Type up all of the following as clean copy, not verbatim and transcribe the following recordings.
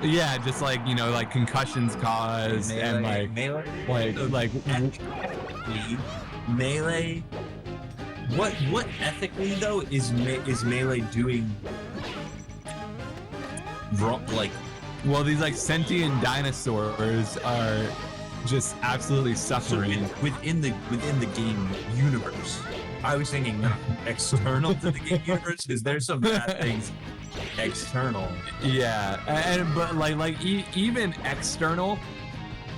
Yeah, just like, you know, like concussions caused and like melee. What ethically though is melee doing wrong? Like, well, these like sentient dinosaurs are just absolutely suffering. So within the game universe, I was thinking external to the game universe. Is there some bad things external? Yeah, but even external.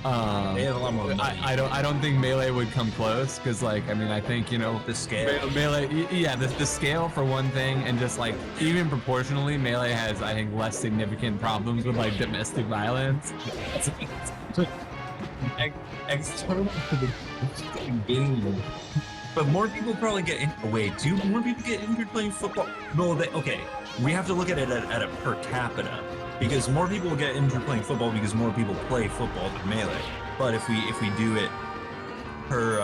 They have a lot more money. I don't think melee would come close because like I mean I think you know the scale melee the scale for one thing, and just like even proportionally melee has I think less significant problems with like domestic violence. External to the game. But more people probably get in. Wait, do more people get injured playing football? No, okay. We have to look at it at a per capita, because more people get injured playing football because more people play football than melee. But if we do it per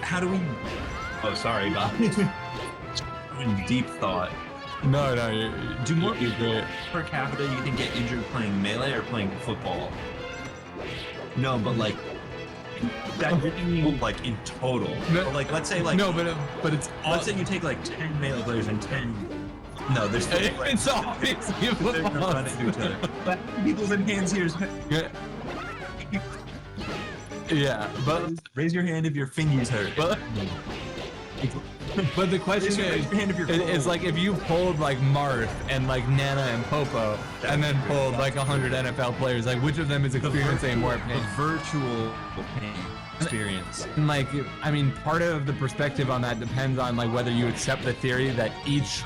how do we? Oh, sorry, Bob. In deep thought. No, do more people per capita you can get injured playing melee or playing football? No, but like that like in total. No, like let's say like no, but it's let's say you take like 10 melee players and 10. No, there's still like, it's obviously they're gonna run into each other. But people's in hands here. Yeah, but raise your hand if your finger's hurt. But the question is like if you pulled like Marth and like Nana and Popo and then pulled like 100 NFL players, like which of them is experiencing more pain? The virtual pain experience. And like, I mean, part of the perspective on that depends on like whether you accept the theory that each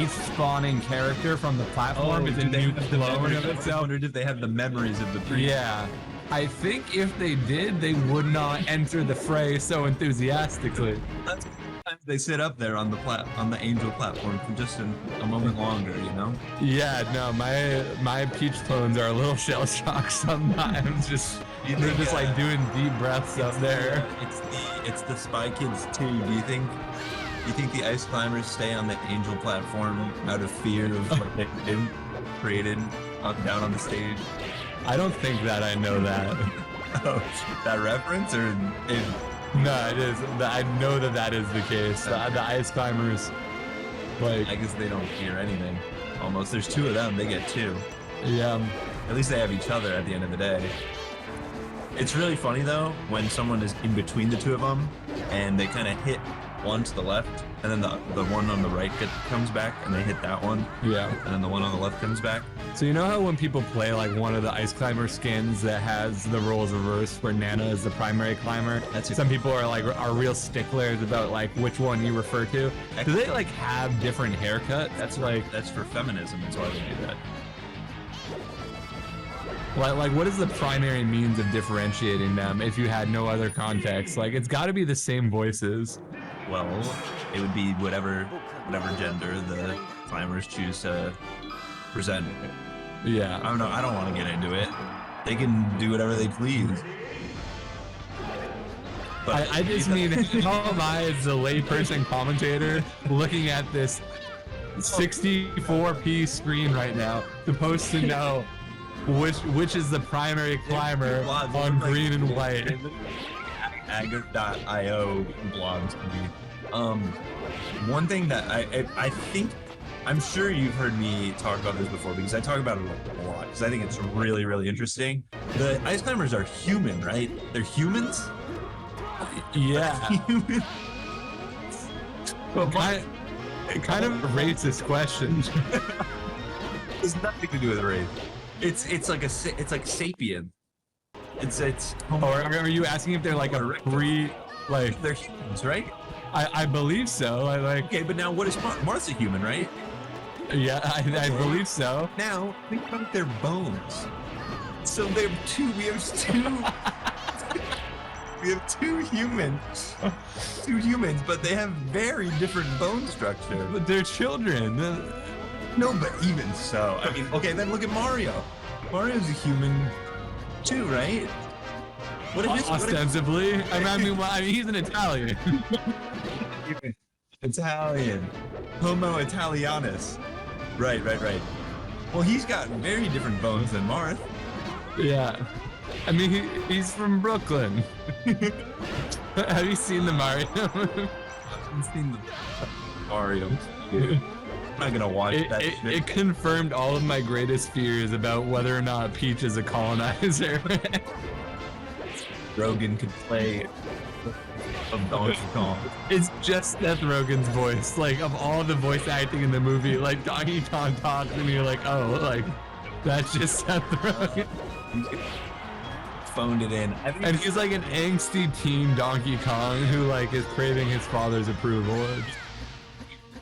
spawning character from the platform is a new clone of itself. I wondered if they have the memories of the previous. Yeah. I think if they did, they would not enter the fray so enthusiastically. They sit up there on the angel platform for just a moment longer, you know? Yeah, no, my peach clones are a little shell shocked sometimes. They're just like doing deep breaths up there. It's the Spy Kids 2. Do you think the ice climbers stay on the angel platform out of fear of what they've been created down on the stage? I don't think that I know that. Oh, that reference or No, it is. I know that is the case. The ice climbers, like I guess they don't hear anything. Almost. There's two of them. They get two. Yeah. At least they have each other at the end of the day. It's really funny though when someone is in between the two of them and they kind of hit one to the left, and then the one on the right comes back, and they hit that one. Yeah. And then the one on the left comes back. So you know how when people play like one of the ice climber skins that has the roles reversed, where Nana is the primary climber, some people are real sticklers about like which one you refer to. Do they like have different haircuts? That's for feminism. That's why they do that. Like what is the primary means of differentiating them if you had no other context? Like it's got to be the same voices. Well, it would be whatever gender the climbers choose to present. Yeah. I don't know. I don't want to get into it. They can do whatever they please. But I just mean, how am I as a layperson commentator looking at this 64p screen right now supposed to know which is the primary climber on green and white? Agate.io blogs can be. One thing that I think, I'm sure you've heard me talk about this before because I talk about it a lot because I think it's really, really interesting. The ice climbers are human, right? They're humans? Yeah. Human. Well, kind of racist question. It's nothing to do with race. It's like sapient. It's. Or are you asking if they're like a pre, like they're humans, right? I believe so. Okay, but now what is Marth? Marth's a human, right? Yeah, I believe so. Now think about their bones. So we have two. We have two humans, but they have very different bone structure. But they're children. No, but even so, I mean, okay, then look at Mario. Mario's a human too, right? Ostensibly. I mean, he's an Italian. Italian. Homo Italianus. Right. Well, he's got very different bones than Marth. Yeah. I mean, he's from Brooklyn. Have you seen the Mario movie? I've seen the Mario. I'm not gonna watch that shit. It confirmed all of my greatest fears about whether or not Peach is a colonizer. Rogan could play of Donkey Kong. It's just Seth Rogen's voice. Like, of all the voice acting in the movie, like, Donkey Kong talks and you're like, oh, like, that's just Seth Rogen. Phoned it in. And he's like an angsty teen Donkey Kong who, like, is craving his father's approval.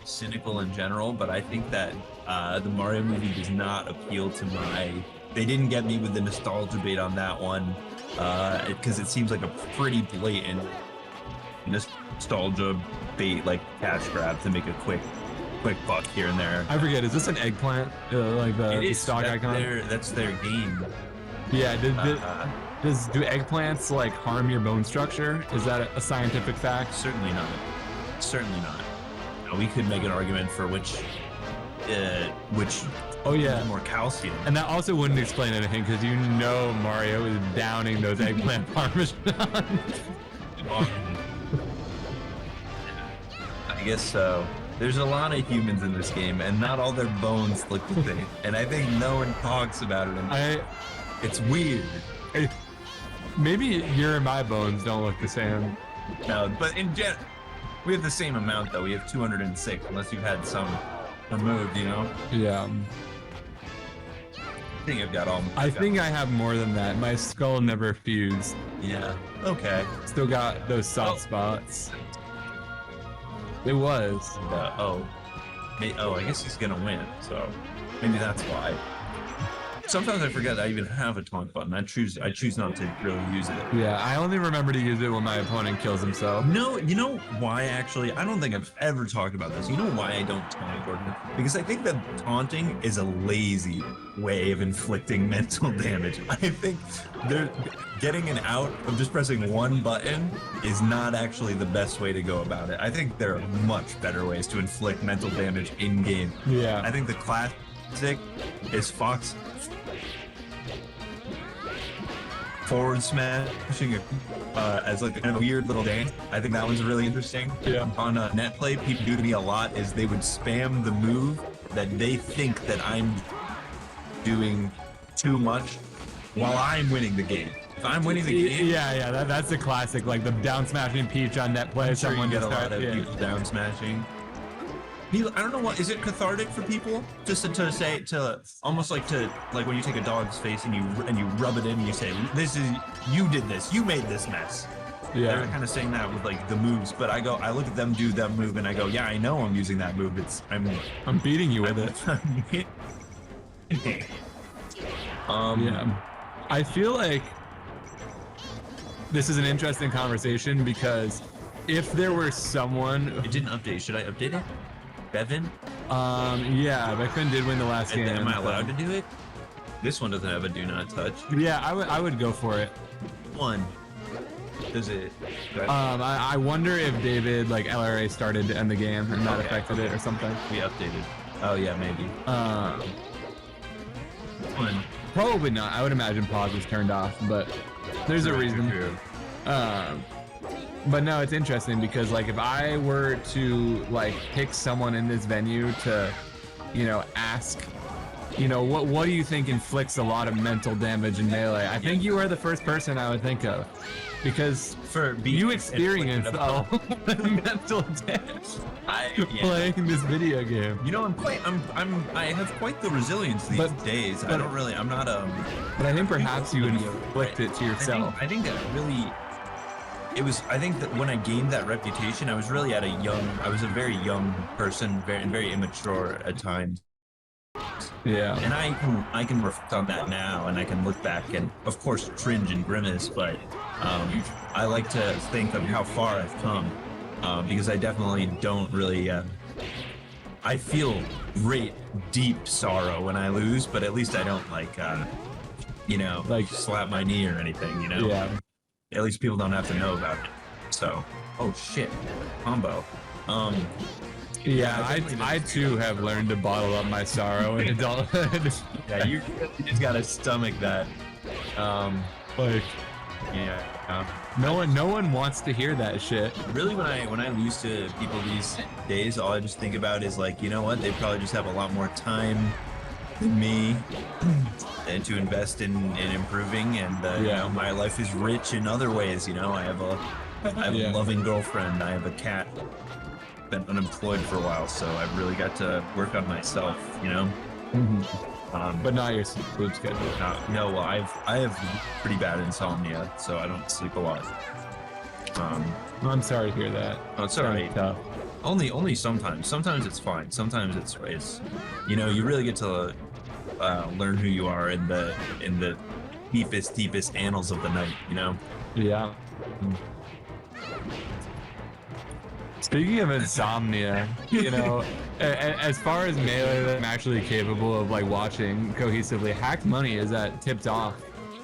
It's cynical in general, but I think that the Mario movie does not appeal to my... They didn't get me with the nostalgia bait on that one, because it seems like a pretty blatant nostalgia bait, like cash grab to make a quick buck here and there. I forget, is this an eggplant? Like the stock icon? That's their game. Yeah, do eggplants like harm your bone structure? Is that a scientific fact? Certainly not. Certainly not. We could make an argument for which oh yeah, more calcium. And that also wouldn't explain anything because you know Mario is downing those eggplant parmesan. I guess so. There's a lot of humans in this game, and not all their bones look the same. And I think no one talks about it. It's weird. Maybe your and my bones don't look the same. No, but in general, we have the same amount though. We have 206, unless you've had some removed, you know? Yeah. I think I've got all. I think I have more than that. My skull never fused. Yeah. Okay. Still got those soft spots. It was. I guess he's gonna win. So maybe that's why. Sometimes I forget I even have a taunt button. I choose not to really use it. Yeah, I only remember to use it when my opponent kills himself. No, you know why actually? I don't think I've ever talked about this. You know why I don't taunt, Gordon? Because I think that taunting is a lazy way of inflicting mental damage. I think getting an out of just pressing one button is not actually the best way to go about it. I think there are much better ways to inflict mental damage in game. Yeah. I think the classic is Fox forward smashing as like a weird little dance. I think that one's really interesting. Yeah. On net play, people do to me a lot is they would spam the move that they think that I'm doing too much while I'm winning the game. If I'm winning the game, that's a classic. Like the down smashing Peach on net play. Someone get a lot of people down smashing. I don't know what is it cathartic for people just to say almost like when you take a dog's face and you rub it in and you say you did this, you made this mess. Yeah, they're kind of saying that with like the moves, but I look at them do that move and I go, yeah, I know I'm using that move. I'm beating you with it. Yeah, I feel like this is an interesting conversation because if there were someone, it didn't update. Should I update it? Bekvin? Yeah, Bekvin did win the last game. Am I allowed to do it? This one doesn't have a do not touch. Yeah, I would go for it. One. Does it? I wonder if David like LRA started to end the game and that affected it or something. We updated. Oh yeah, maybe. One. Probably not. I would imagine pause was turned off, but there's a reason. But no, it's interesting because like if I were to like pick someone in this venue to, ask, what do you think inflicts a lot of mental damage in Melee? I think you are the first person I would think of because you experienced a lot of mental damage playing this video game. I have quite the resilience these days. I'm not But I think perhaps you inflict it to yourself. I think that really. I think that when I gained that reputation, I was really I was a very young person, very immature at times. Yeah. And I can reflect on that now, and I can look back and, of course, cringe and grimace, but I like to think of how far I've come, because I definitely don't really... I feel great, deep sorrow when I lose, but at least I don't, slap my knee or anything, Yeah. At least people don't have to know about it. So, oh shit, combo. Yeah, definitely I too have learned to bottle up my sorrow in adulthood. Yeah, you just gotta stomach that. Like, Yeah. no one wants to hear that shit. Really, when I lose to people these days, all I just think about is like, you know what? They probably just have a lot more time than me, and to invest in improving. And you know, my life is rich in other ways. You know, I have a loving girlfriend. I have a cat. Been unemployed for a while, so I've really got to work on myself. You know. But not your sleep schedule. No, well, I have pretty bad insomnia, so I don't sleep a lot. I'm sorry to hear that. Oh, it's all right. Tough. Only sometimes. Sometimes it's fine. Sometimes it's you know, you really get to learn who you are in the deepest annals of the night. You know. Yeah. Speaking of insomnia, you know, as far as Melee that I'm actually capable of like watching cohesively, Hacked Money is at Tipped Off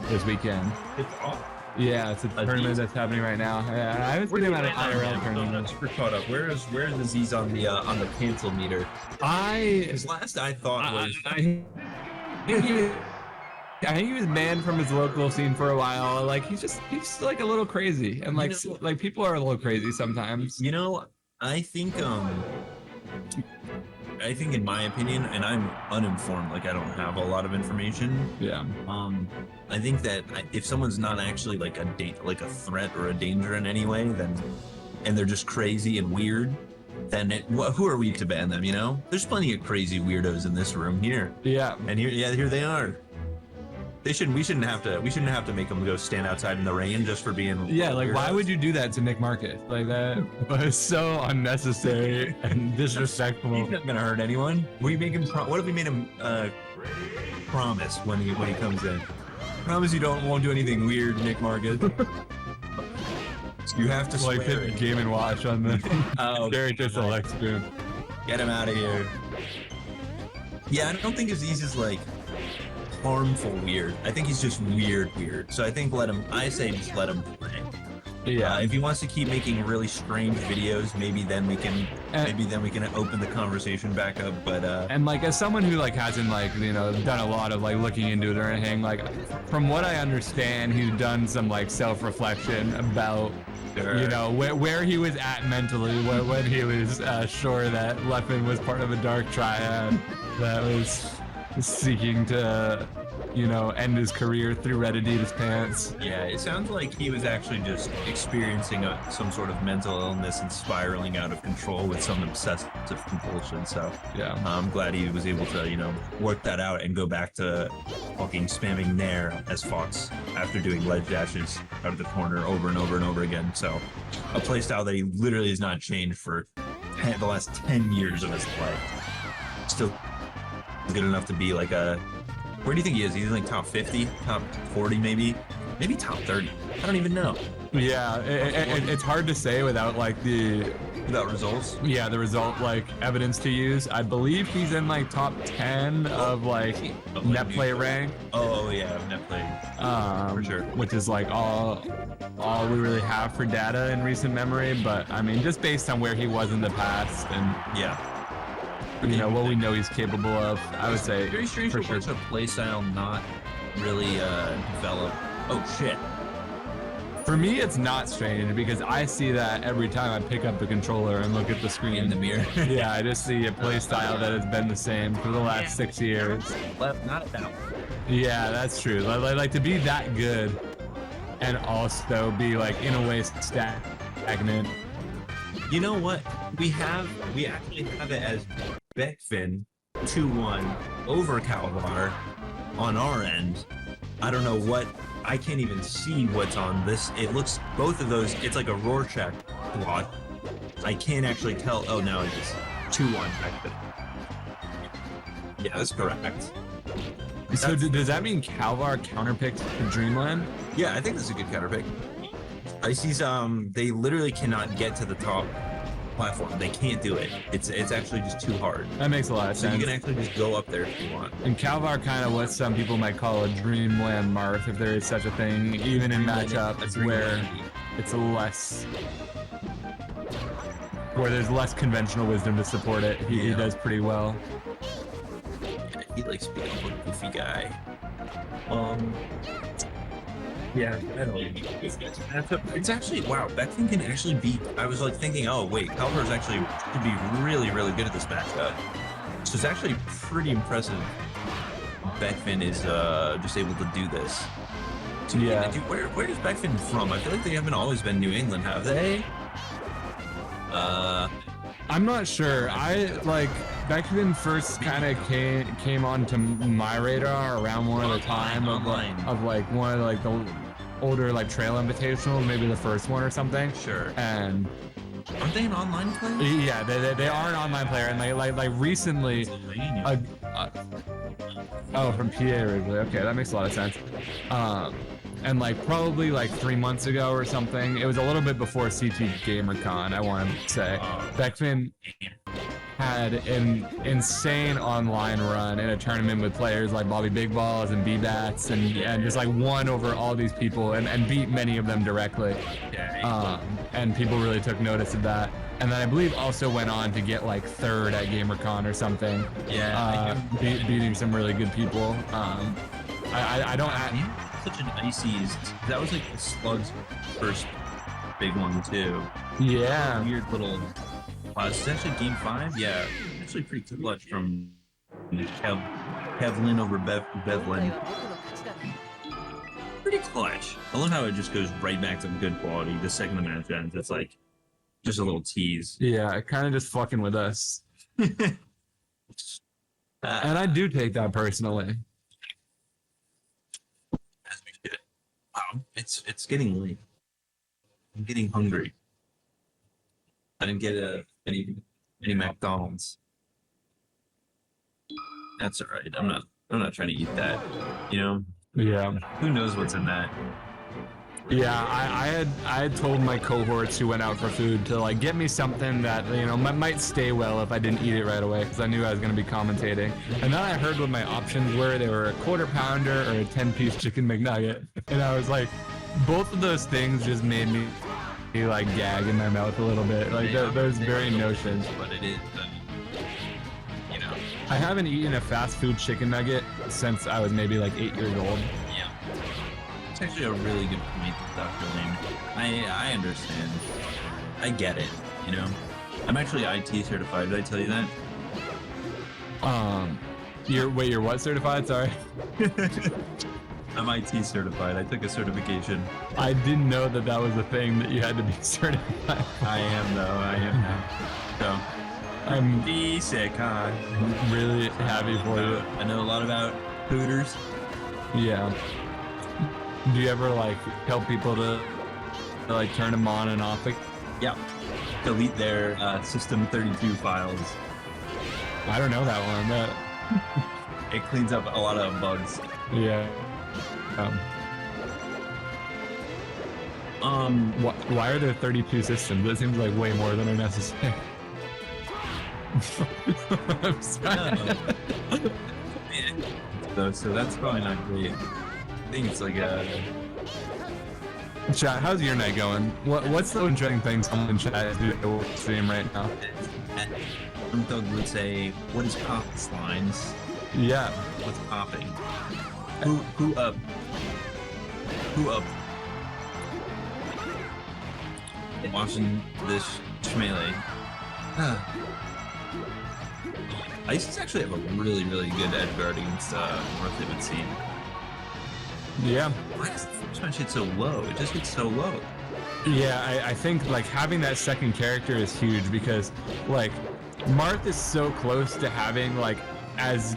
this weekend. It's off. Yeah, it's a tournament that's happening right now. Yeah, I was thinking about an IRL I'm tournament. super caught up. Where's the Z's on the cancel meter? His last I thought was I think he was banned from his local scene for a while. Like he's just like a little crazy, and like like people are a little crazy sometimes. You know, I think in my opinion, and I'm uninformed, like I don't have a lot of information. Yeah. I think that if someone's not actually like a threat or a danger in any way, then and they're just crazy and weird, then who are we to ban them? You know, there's plenty of crazy weirdos in this room here. Yeah. And here they are. We shouldn't have to make them go stand outside in the rain just for being. Yeah, like weirdos. why would you do that to Nick Marcus? Like that was so unnecessary and disrespectful. He's not gonna hurt anyone. What if we made him promise when he comes in? Promise you won't do anything weird, Nick Marcus. You have to like swear hit it. Game and Watch on the Oh, character select screen. Get him out of here. Yeah, I don't think Aziz is like harmful weird. I think he's just weird. So I think just let him play. Yeah. If he wants to keep making really strange videos, maybe then we can open the conversation back up. But and like as someone who like hasn't like done a lot of like looking into it or anything, like from what I understand, he's done some like self-reflection about where he was at mentally when he was sure that Leffen was part of a dark triad that was seeking to end his career through Red Adidas pants. Yeah, it sounds like he was actually just experiencing some sort of mental illness and spiraling out of control with some obsessive compulsion. So yeah, I'm glad he was able to work that out and go back to fucking spamming Nair as Fox after doing ledge dashes out of the corner over and over and over again. So a playstyle that he literally has not changed for the last 10 years of his life. Still good enough to be like where do you think he is? He's like top 50, top 40 maybe top 30. I don't even know. Yeah, it's hard to say without like without results. Yeah, the result like evidence to use. I believe he's in like top 10 of like net play rank. Oh yeah, net play. For sure. Which is like all we really have for data in recent memory. But I mean, just based on where he was in the past and what we know he's capable of, I would say very strange for sure. A play style not really developed. Oh shit. For me, it's not strange because I see that every time I pick up the controller and look at the screen in the mirror. Yeah, I just see a play style that has been the same for the last 6 years. Not that. Yeah, that's true. Like to be that good and also be like in a way stagnant. You know what? We actually have it as Bekvin 2-1 over Kalvar on our end. I don't know what. I can't even see what's on this. It looks both of those. It's like a Rorschach plot. I can't actually tell. Oh, no, it is 2-1 Bekvin. Yeah, that's correct. So does that mean Kalvar counterpicked to Dreamland? Yeah, I think that's a good counterpick. Icy's they literally cannot get to the top platform. They can't do it. It's actually just too hard. That makes a lot of sense. So you can actually just go up there if you want. And Kalvar kind of what some people might call a Dreamland Marth, if there is such a thing, even in matchups where it's less where there's less conventional wisdom to support it. He does pretty well. Yeah, he likes being a goofy guy. Yeah, I don't know. It's actually, wow, Bekvin can actually beat. I was like thinking, oh wait, Kalvar is actually to be really, really good at this matchup. So it's actually pretty impressive. Bekvin is just able to do this. So, yeah. Dude, where is Bekvin from? I feel like they haven't always been New England, have they? I'm not sure. Bekvin first kind of came onto my radar around one of the time of like one of like the older like trail invitationals, maybe the first one or something. Sure. And aren't they an online player? Yeah, they are an online player, and like recently. Oh, from PA originally. Okay, that makes a lot of sense. And like probably like 3 months ago or something, it was a little bit before CT GamerCon, I want to say. Bekvin had an insane online run in a tournament with players like Bobby Big Balls and B-Bats and just like won over all these people and beat many of them directly. And people really took notice of that. And then I believe also went on to get like 3rd at GamerCon or something. Yeah. Beating some really good people. I don't. Such an icy. That was like the Slug's first big one too. Yeah. Weird little. It's actually game 5. Yeah, actually pretty clutch from Kevlin over Bevlin. Pretty clutch. I love how it just goes right back to good quality the second the match ends. It's like just a little tease. Yeah, kind of just fucking with us. And I do take that personally. As we should. Wow, it's getting late. I'm getting hungry. I didn't get any McDonald's. That's all right. I'm not trying to eat that. You know? Yeah. Who knows what's in that? Yeah, I had told my cohorts who went out for food to like get me something that might stay well if I didn't eat it right away because I knew I was going to be commentating. And then I heard what my options were. They were a quarter pounder or a 10-piece chicken McNugget, and I was like, both of those things just made me like gag in my mouth a little bit. Like those very notions. But it is, I haven't eaten a fast food chicken nugget since I was maybe like 8 years old. Yeah. It's actually a really good point, Dr. Lane. I understand. I get it, I'm actually IT certified. Did I tell you that? You're what certified? Sorry. I'm IT certified. I took a certification. I didn't know that was a thing that you had to be certified. I am now. So, I'm sick, huh? really happy for you. I know a lot about Hooters. Yeah. Do you ever like tell people to like turn them on and off? Yeah. Delete their System 32 files. I don't know that one. It cleans up a lot of bugs. Yeah. Why are there 32 systems? That seems like way more than are necessary. I'm sorry. So that's probably not great. I think it's like a... Chat, how's your night going? What's the interesting thing someone in chat is doing to stream right now? Doug would say, what is pop lines? Yeah. What's popping? Who up? Watching this Shmele. Isis actually have a really, really good edge guard against Marth, it would seem. Yeah. Why does the first match hit so low? It just gets so low. Yeah, I think like having that second character is huge because like Marth is so close to having like as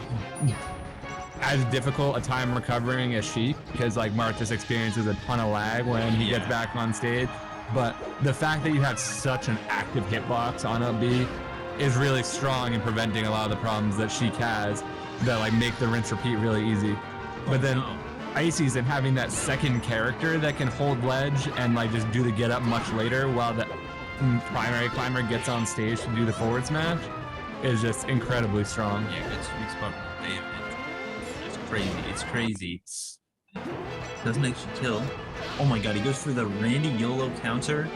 difficult a time recovering as she, because like Marth just experiences a ton of lag when he gets back on stage. But the fact that you have such an active hitbox on up B is really strong in preventing a lot of the problems that Sheik has that like make the rinse repeat really easy. But then Icy's and having that second character that can hold ledge and like just do the get up much later while the primary climber gets on stage to do the forward smash is just incredibly strong. Yeah, good sweet spot. It's crazy. It's crazy. Doesn't actually kill. Oh my god, he goes for the Randy YOLO counter.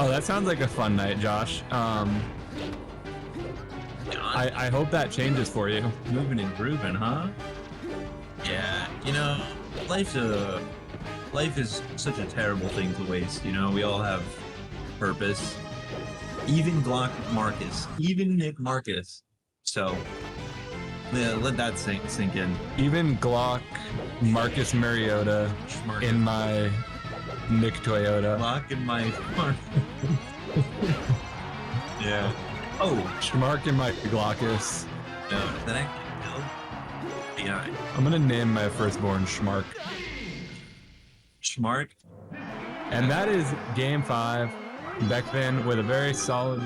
Oh, that sounds like a fun night, Josh. I hope that changes for you. Moving and grooving, huh? Yeah, you know, life is such a terrible thing to waste. You know, we all have purpose. Even even Nick Marcus. So yeah, let that sink in. Even Glock, Marcus Mariota in my Nick Toyota. Glock in my yeah. Oh, Schmark in my Glockus. no, that actually no. Yeah, I'm gonna name my firstborn Schmark. Schmark. And that is game 5. Bekvin with a very solid